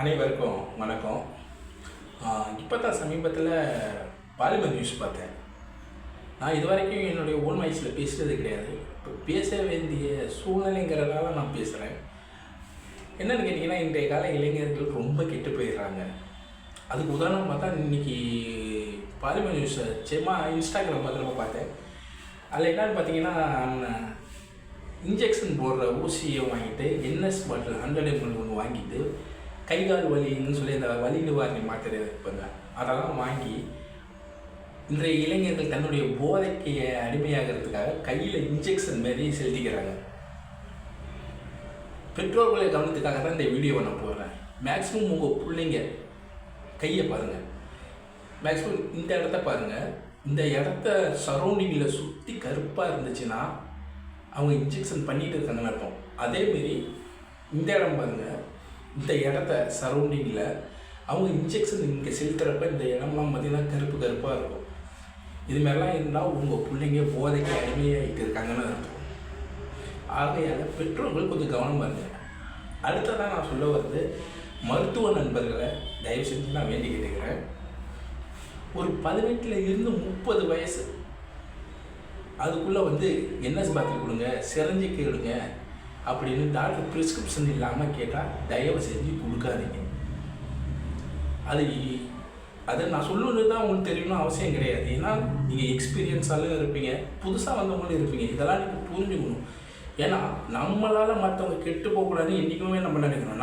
அனைவருக்கும் வணக்கம். இப்போ தான் சமீபத்தில் பாலிமர் நியூஸ் பார்த்தேன். நான் இது வரைக்கும் என்னுடைய ஓன் வாய்ஸில் பேசுகிறது கிடையாது. இப்போ பேச வேண்டிய சூழ்நிலைங்கிறதால நான் பேசுகிறேன். என்னென்னு கேட்டிங்கன்னா, இன்றைய கால இளைஞர்கள் ரொம்ப கெட்டு போயிடுறாங்க. அதுக்கு உதாரணம் பார்த்தா, இன்றைக்கி பாலிமர் நியூஸை சும்மா இன்ஸ்டாகிராம் பத்திரமா பார்த்தேன். அதில் என்னென்னு பார்த்தீங்கன்னா, இன்ஜெக்ஷன் போடுற ஊசியை வாங்கிட்டு என்எஸ் பாட்டில் 100 ml ஒன்று வாங்கிட்டு கை கால் வலின்னு சொல்லி அந்த வலி நிவாரணி மாத்திரை இருப்பாங்க, அதெல்லாம் வாங்கி இன்றைய இளைஞர்கள் தன்னுடைய போதைக்கு அடிமையாகிறதுக்காக கையில் இன்ஜெக்ஷன் மாரி செலுத்திக்கிறாங்க. பெற்றோர்களை கவனத்துக்காக தான் இந்த வீடியோவை நான் போடுறேன். மேக்ஸிமம் உங்கள் பிள்ளைங்க கையை பாருங்கள், மேக்ஸிமம் இந்த இடத்த பாருங்கள். இந்த இடத்த சரௌண்டிங்கில் சுற்றி கருப்பாக இருந்துச்சுன்னா அவங்க இன்ஜெக்ஷன் பண்ணிகிட்டு இருக்காங்கன்னு அர்த்தம். அதேமாரி இந்த இடம் பாருங்கள், இந்த இடத்த சரௌண்டிங்கில் அவங்க இன்ஜெக்ஷன் இங்கே செலுத்துகிறப்ப இந்த இடம்லாம் பார்த்திங்கன்னா கருப்பாக இருக்கும். இதுமாரிலாம் இருந்தால் உங்கள் பிள்ளைங்க போதைக்கு அடிமையாகிட்டு இருக்காங்கன்னு அர்த்தம். ஆகையால் பெற்றோர்கள் கொஞ்சம் கவனமாக இருங்க. அடுத்ததான் நான் சொல்ல வருது, மருத்துவ நண்பர்களை தயவு செஞ்சு நான் வேண்டி கேட்டுக்கிறேன். ஒரு 18 இருந்து 30 வயசு அதுக்குள்ளே என்எஸ் பாட்டில் கொடுங்க, சிரஞ்சி கேளுங்க அப்படின்னு டாக்டர் ப்ரிஸ்கிரிப்ஷன் இல்லாமல் கேட்டால் தயவு செஞ்சு கொடுக்காதீங்க. அதை நான் சொல்லணுன்னு தான் உங்களுக்கு தெரியணும்னு அவசியம் கிடையாது. ஏன்னா நீங்கள் எக்ஸ்பீரியன்ஸாலும் இருப்பீங்க, புதுசாக வந்தவங்களும் இருப்பீங்க. இதெல்லாம் நீங்கள் புரிஞ்சுக்கணும். ஏன்னா நம்மளால் மற்றவங்க கெட்டு போகக்கூடாதுன்னு என்றைக்குமே நம்ம நினைக்கணும்.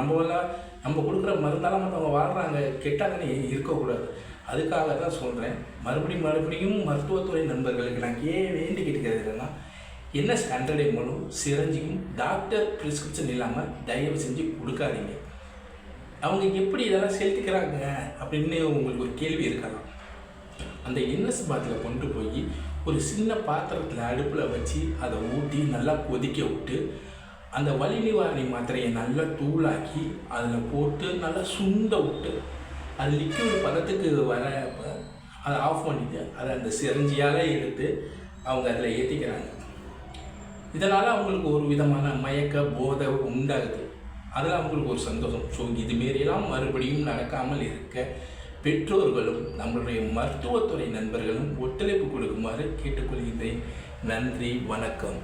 நம்ம கொடுக்குற மருந்தால் மற்றவங்க வாழ்கிறாங்க, கெட்டாங்கன்னு இருக்கக்கூடாது. அதுக்காக தான் சொல்கிறேன். மறுபடியும் மருத்துவத்துறை நண்பர்களுக்கு நான் வேண்டி கேட்டுக்கிறது என்னென்னா, என்எஸ் 100 ml சிரஞ்சியும் டாக்டர் ப்ரிஸ்கிரிப்ஷன் இல்லாமல் தயவு செஞ்சு கொடுக்காதீங்க. அவங்க எப்படி இதெல்லாம் செலுத்திக்கிறாங்க அப்படின்னு உங்களுக்கு ஒரு கேள்வி இருக்கலாம். அந்த என்எஸ் பாட்டிலை கொண்டு போய் ஒரு சின்ன பாத்திரத்தில் அடுப்பில் வச்சு அதை ஊற்றி நல்லா கொதிக்க விட்டு அந்த வலி நிவாரணி மாத்திரையை நல்லா தூளாக்கி அதில் போட்டு நல்லா சுண்ட விட்டு அது லிக்விட் பதத்துக்கு வரப்போ அதை ஆஃப் பண்ணிவிட்டு அதை அந்த சிரஞ்சியால் எடுத்து அவங்க அதில் ஏற்றிக்கிறாங்க. இதனால் அவங்களுக்கு ஒரு விதமான மயக்க போதை உண்டாகுது. அதில் அவங்களுக்கு ஒரு சந்தோஷம். ஸோ இதுமாரியெல்லாம் மறுபடியும் நடக்காமல் இருக்க பெற்றோர்களும் நம்மளுடைய மருத்துவத்துறை நண்பர்களும் ஒத்துழைப்பு கொடுக்குமாறு கேட்டுக்கொள்கின்றேன். நன்றி, வணக்கம்.